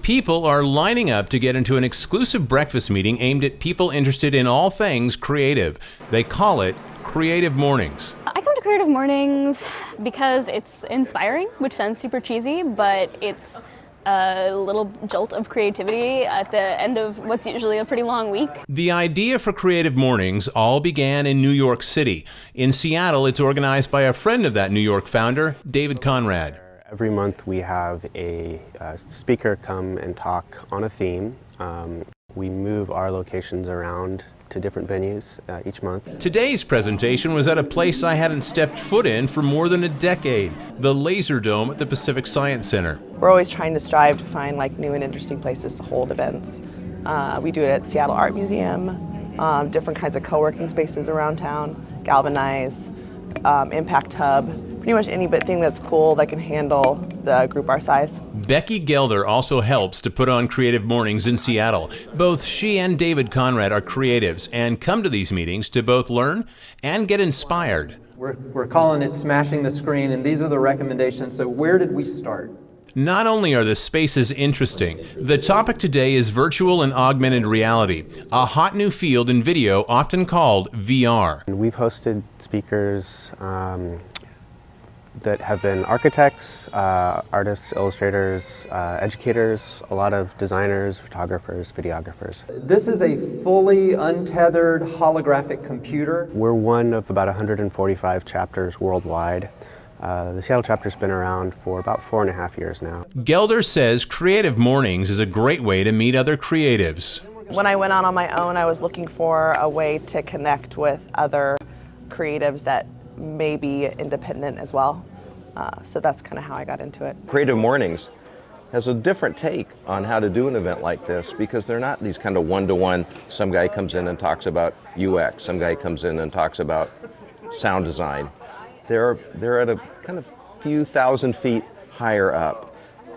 People are lining up to get into an exclusive breakfast meeting aimed at people interested in all things creative. They call it Creative Mornings. I come to Creative Mornings because it's inspiring, which sounds super cheesy, but it's a little jolt of creativity at the end of what's usually a pretty long week. The idea for Creative Mornings all began in New York City. In Seattle, it's organized by a friend of that New York founder, David Conrad. Every month we have a speaker come and talk on a theme. We move our locations around to different venues each month. Today's presentation was at a place I hadn't stepped foot in for more than a decade, the Laser Dome at the Pacific Science Center. We're always trying to strive to find new and interesting places to hold events. We do it at Seattle Art Museum, different kinds of co-working spaces around town, Galvanize, Impact Hub, pretty much anything that's cool that can handle the group our size. Becky Guenther also helps to put on Creative Mornings in Seattle. Both she and David Conrad are creatives and come to these meetings to both learn and get inspired. We're calling it Smashing the Screen, and these are the recommendations. So where did we start? Not only are the spaces interesting, the topic today is virtual and augmented reality, a hot new field in video often called VR. We've hosted speakers that have been architects, artists, illustrators, educators, a lot of designers, photographers, videographers. This is a fully untethered holographic computer. We're one of about 145 chapters worldwide. The Seattle chapter's been around for about 4.5 years now. Guenther says Creative Mornings is a great way to meet other creatives. When I went out on my own, I was looking for a way to connect with other creatives that may be independent as well. So that's kind of how I got into it. Creative Mornings has a different take on how to do an event like this because they're not these kind of one-to-one, some guy comes in and talks about UX, some guy comes in and talks about sound design. They're at a kind of few thousand feet higher up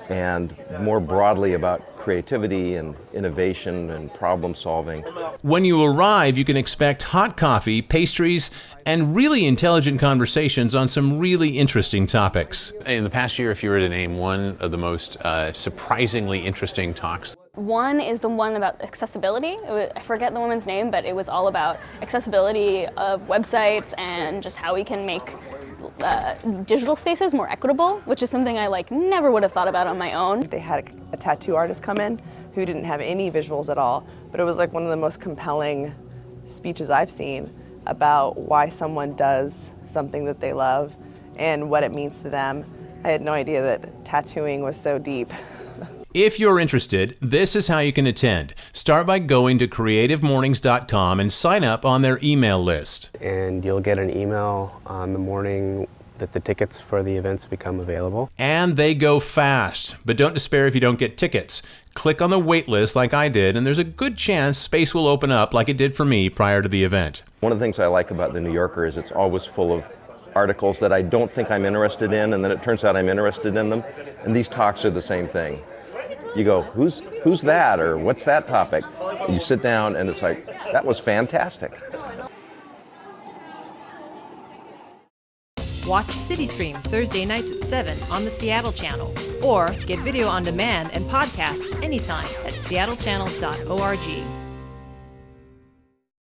and more broadly about creativity and innovation and problem solving. When you arrive, you can expect hot coffee, pastries, and really intelligent conversations on some really interesting topics. In the past year, if you were to name one of the most surprisingly interesting talks. One is the one about accessibility. I forget the woman's name, but it was all about accessibility of websites and just how we can make digital spaces more equitable, which is something I never would have thought about on my own. They had a tattoo artist come in who didn't have any visuals at all, but it was one of the most compelling speeches I've seen about why someone does something that they love and what it means to them. I had no idea that tattooing was so deep. If you're interested, this is how you can attend. Start by going to creativemornings.com and sign up on their email list. And you'll get an email on the morning that the tickets for the events become available. And they go fast, but don't despair if you don't get tickets. Click on the wait list like I did, and there's a good chance space will open up like it did for me prior to the event. One of the things I like about the New Yorker is it's always full of articles that I don't think I'm interested in, and then it turns out I'm interested in them. And these talks are the same thing. You go, who's that, or what's that topic? And you sit down and it's like, that was fantastic. Watch CityStream Thursday nights at 7 on the Seattle channel, or get video on demand and podcast anytime at seattlechannel.org.